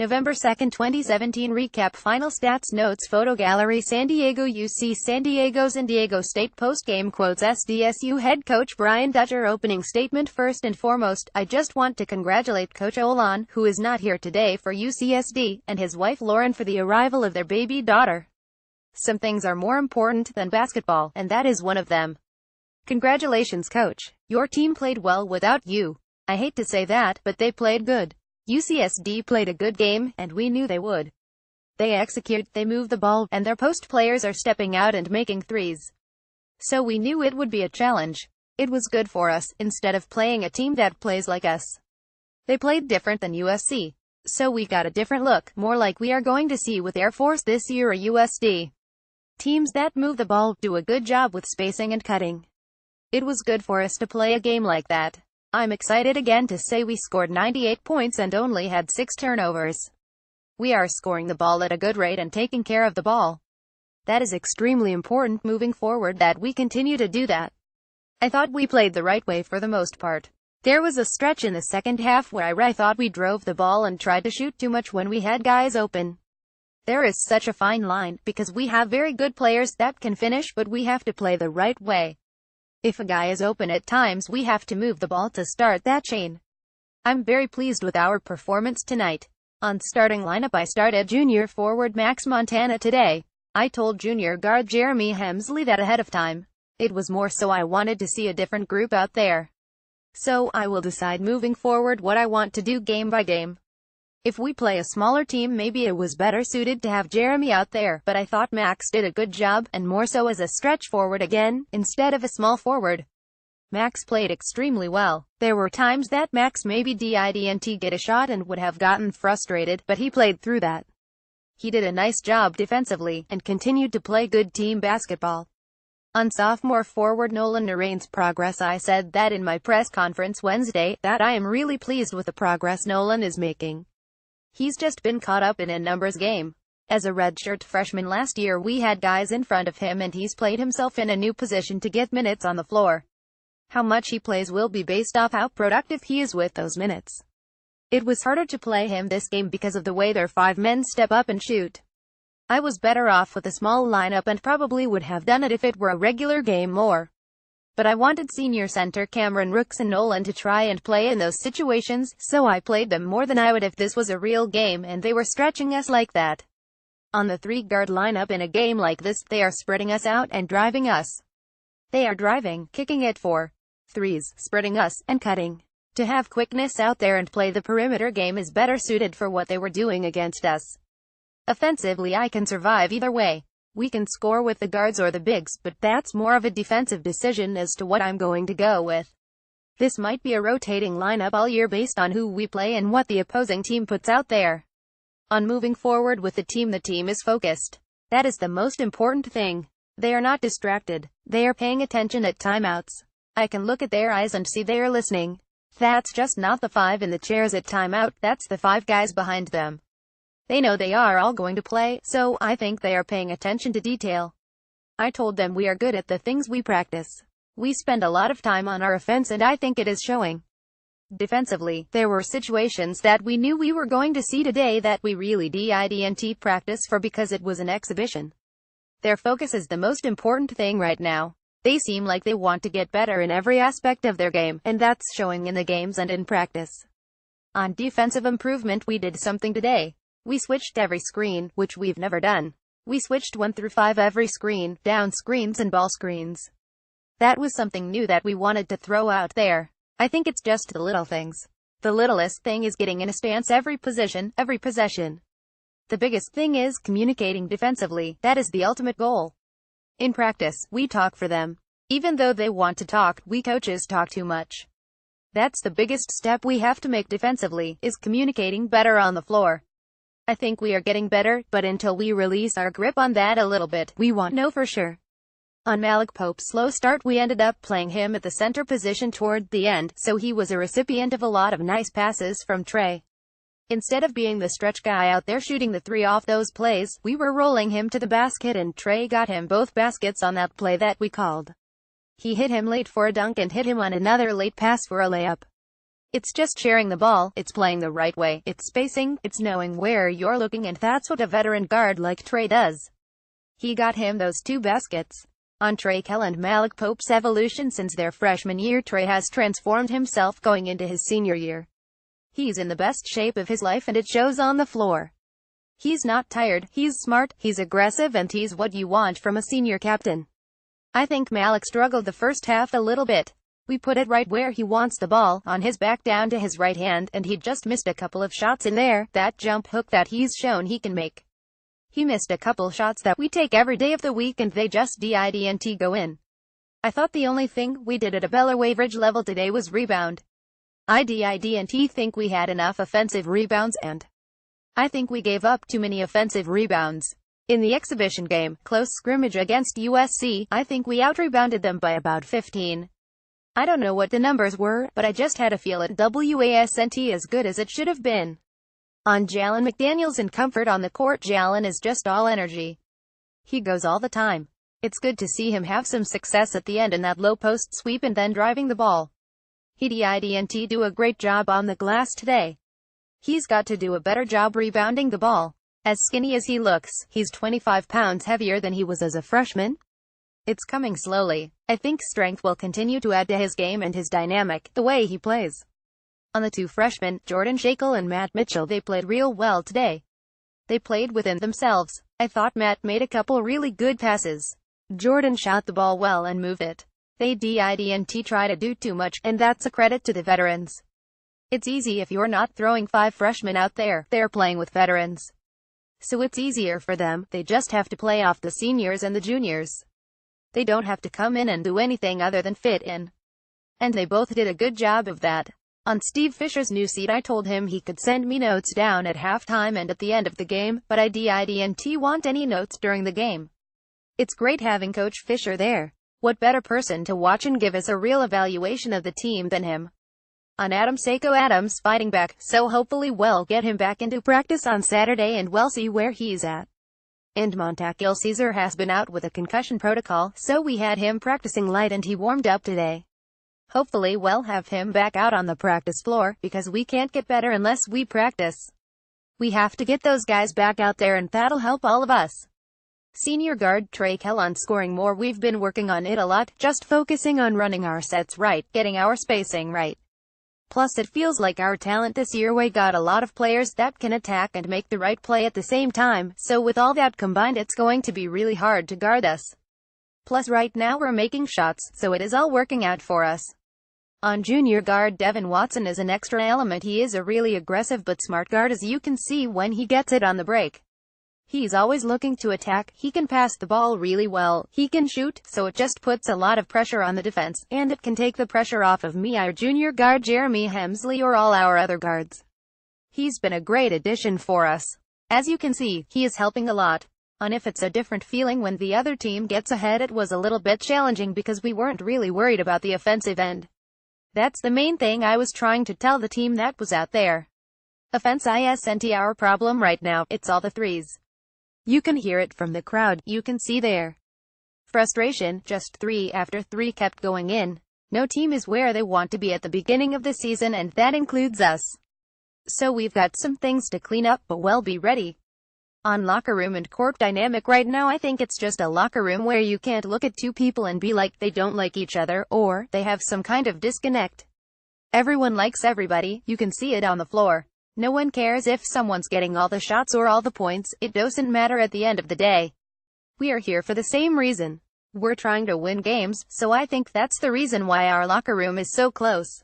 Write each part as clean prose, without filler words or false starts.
November 2, 2017 Recap Final Stats Notes Photo Gallery San Diego UC San Diego San Diego State Postgame Quotes Sdsu Head Coach Brian Dutcher Opening Statement First and foremost, I just want to congratulate Coach Olan, who is not here today for UCSD, and his wife Lauren for the arrival of their baby daughter. Some things are more important than basketball, and that is one of them. Congratulations, Coach. Your team played well without you. I hate to say that, but they played good. UCSD played a good game, and we knew they would. They execute, they move the ball, and their post players are stepping out and making threes. So we knew it would be a challenge. It was good for us, instead of playing a team that plays like us. They played different than USC. So we got a different look, more like we are going to see with Air Force this year or USD. Teams that move the ball, do a good job with spacing and cutting. It was good for us to play a game like that. I'm excited again to say we scored 98 points and only had 6 turnovers. We are scoring the ball at a good rate and taking care of the ball. That is extremely important moving forward that we continue to do that. I thought we played the right way for the most part. There was a stretch in the second half where I thought we drove the ball and tried to shoot too much when we had guys open. There is such a fine line, because we have very good players that can finish, but we have to play the right way. If a guy is open at times, we have to move the ball to start that chain. I'm very pleased with our performance tonight. On starting lineup I started junior forward Max Montana today. I told junior guard Jeremy Hemsley that ahead of time. It was more so I wanted to see a different group out there. So, I will decide moving forward what I want to do game by game. If we play a smaller team maybe it was better suited to have Jeremy out there, but I thought Max did a good job, and more so as a stretch forward again, instead of a small forward. Max played extremely well. There were times that Max maybe didn't get a shot and would have gotten frustrated, but he played through that. He did a nice job defensively, and continued to play good team basketball. On sophomore forward Nolan Narain's progress I said that in my press conference Wednesday, that I am really pleased with the progress Nolan is making. He's just been caught up in a numbers game. As a redshirt freshman last year we had guys in front of him and he's played himself in a new position to get minutes on the floor. How much he plays will be based off how productive he is with those minutes. It was harder to play him this game because of the way their 5 men step up and shoot. I was better off with a small lineup and probably would have done it if it were a regular game more. But I wanted senior center Cameron Rooks and Nolan to try and play in those situations, so I played them more than I would if this was a real game and they were stretching us like that. On the 3-guard lineup in a game like this, they are spreading us out and driving us. They are driving, kicking it for threes, spreading us, and cutting. To have quickness out there and play the perimeter game is better suited for what they were doing against us. Offensively I can survive either way. We can score with the guards or the bigs, but that's more of a defensive decision as to what I'm going to go with. This might be a rotating lineup all year based on who we play and what the opposing team puts out there. On moving forward with the team is focused. That is the most important thing. They are not distracted. They are paying attention at timeouts. I can look at their eyes and see they are listening. That's just not the 5 in the chairs at timeout, that's the 5 guys behind them. They know they are all going to play, so I think they are paying attention to detail. I told them we are good at the things we practice. We spend a lot of time on our offense and I think it is showing. Defensively, there were situations that we knew we were going to see today that we really didn't practice for because it was an exhibition. Their focus is the most important thing right now. They seem like they want to get better in every aspect of their game, and that's showing in the games and in practice. On defensive improvement we did something today. We switched every screen, which we've never done. We switched 1 through 5 every screen, down screens and ball screens. That was something new that we wanted to throw out there. I think it's just the little things. The littlest thing is getting in a stance every position, every possession. The biggest thing is communicating defensively. That is the ultimate goal. In practice, we talk for them. Even though they want to talk, we coaches talk too much. That's the biggest step we have to make defensively, is communicating better on the floor. I think we are getting better, but until we release our grip on that a little bit, we won't know for sure. On Malik Pope's slow start we ended up playing him at the center position toward the end, so he was a recipient of a lot of nice passes from Trey. Instead of being the stretch guy out there shooting the 3 off those plays, we were rolling him to the basket and Trey got him both baskets on that play that we called. He hit him late for a dunk and hit him on another late pass for a layup. It's just sharing the ball, it's playing the right way, it's spacing, it's knowing where you're looking, and that's what a veteran guard like Trey does. He got him those 2 baskets. On Trey Kell and Malik Pope's evolution since their freshman year, Trey has transformed himself going into his senior year. He's in the best shape of his life and it shows on the floor. He's not tired, he's smart, he's aggressive, and he's what you want from a senior captain. I think Malik struggled the first half a little bit. We put it right where he wants the ball, on his back down to his right hand, and he just missed a couple of shots in there, that jump hook that he's shown he can make. He missed a couple shots that we take every day of the week and they just didn't go in. I thought the only thing we did at a below average level today was rebound. I didn't think we had enough offensive rebounds, and I think we gave up too many offensive rebounds. In the exhibition game, close scrimmage against USC, I think we out-rebounded them by about 15. I don't know what the numbers were, but I just had a feel it wasn't as good as it should have been. On Jalen McDaniels and comfort on the court, Jalen is just all energy. He goes all the time. It's good to see him have some success at the end in that low post sweep and then driving the ball. He didn't do a great job on the glass today. He's got to do a better job rebounding the ball. As skinny as he looks, he's 25 pounds heavier than he was as a freshman. It's coming slowly. I think strength will continue to add to his game and his dynamic, the way he plays. On the 2 freshmen, Jordan Shackle and Matt Mitchell, they played real well today. They played within themselves. I thought Matt made a couple really good passes. Jordan shot the ball well and moved it. They didn't try to do too much, and that's a credit to the veterans. It's easy if you're not throwing 5 freshmen out there, they're playing with veterans. So it's easier for them, they just have to play off the seniors and the juniors. They don't have to come in and do anything other than fit in. And they both did a good job of that. On Steve Fisher's new seat, I told him he could send me notes down at halftime and at the end of the game, but I didn't want any notes during the game. It's great having Coach Fisher there. What better person to watch and give us a real evaluation of the team than him? On Adams fighting back, so hopefully we'll get him back into practice on Saturday and we'll see where he's at. And Montakiel Caesar has been out with a concussion protocol, so we had him practicing light and he warmed up today. Hopefully we'll have him back out on the practice floor, because we can't get better unless we practice. We have to get those guys back out there and that'll help all of us. Senior guard Trey Kell on scoring more. We've been working on it a lot, just focusing on running our sets right, getting our spacing right. Plus it feels like our talent this year, we got a lot of players that can attack and make the right play at the same time, so with all that combined it's going to be really hard to guard us. Plus right now we're making shots, so it is all working out for us. On junior guard Devin Watson is an extra element. He is a really aggressive but smart guard, as you can see when he gets it on the break. He's always looking to attack, he can pass the ball really well, he can shoot, so it just puts a lot of pressure on the defense, and it can take the pressure off of me, our junior guard Jeremy Hemsley, or all our other guards. He's been a great addition for us. As you can see, he is helping a lot. On if it's a different feeling when the other team gets ahead, it was a little bit challenging because we weren't really worried about the offensive end. That's the main thing I was trying to tell the team that was out there. Offense isn't our problem right now, it's all the threes. You can hear it from the crowd, you can see their frustration. Just 3 after 3 kept going in. No team is where they want to be at the beginning of the season, and that includes us. So we've got some things to clean up, but we'll be ready. On locker room and court dynamic right now, I think it's just a locker room where you can't look at 2 people and be like they don't like each other, or they have some kind of disconnect. Everyone likes everybody, you can see it on the floor. No one cares if someone's getting all the shots or all the points, it doesn't matter at the end of the day. We are here for the same reason. We're trying to win games, so I think that's the reason why our locker room is so close.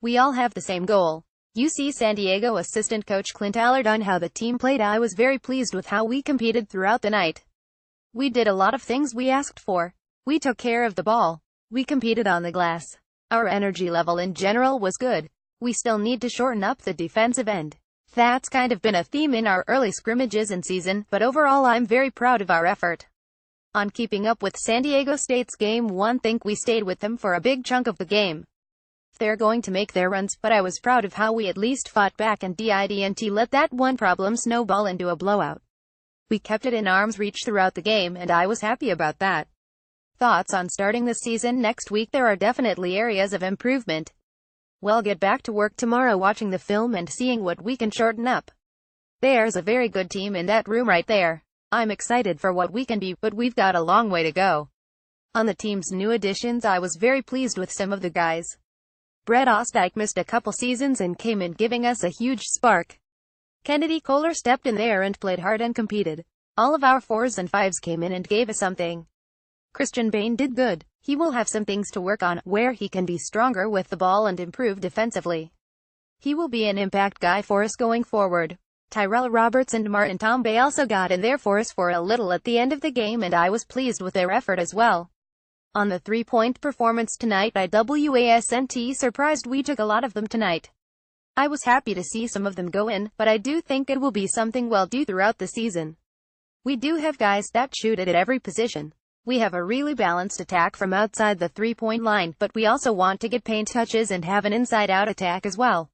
We all have the same goal. UC San Diego assistant coach Clint Allard on how the team played. I was very pleased with how we competed throughout the night. We did a lot of things we asked for. We took care of the ball. We competed on the glass. Our energy level in general was good. We still need to shorten up the defensive end. That's kind of been a theme in our early scrimmages and season, but overall I'm very proud of our effort. On keeping up with San Diego State's game 1, think we stayed with them for a big chunk of the game. They're going to make their runs, but I was proud of how we at least fought back and didn't let that one problem snowball into a blowout. We kept it in arm's reach throughout the game, and I was happy about that. Thoughts on starting the season next week? There are definitely areas of improvement. Well, get back to work tomorrow watching the film and seeing what we can shorten up. There's a very good team in that room right there. I'm excited for what we can be, but we've got a long way to go. On the team's new additions, I was very pleased with some of the guys. Brett Ostijk missed a couple seasons and came in giving us a huge spark. Kennedy Kohler stepped in there and played hard and competed. All of our 4s and 5s came in and gave us something. Christian Bain did good. He will have some things to work on, where he can be stronger with the ball and improve defensively. He will be an impact guy for us going forward. Tyrell Roberts and Martin Tambay also got in there for us for a little at the end of the game, and I was pleased with their effort as well. On the three-point performance tonight, I wasn't surprised we took a lot of them tonight. I was happy to see some of them go in, but I do think it will be something we'll do throughout the season. We do have guys that shoot it at every position. We have a really balanced attack from outside the three-point line, but we also want to get paint touches and have an inside-out attack as well.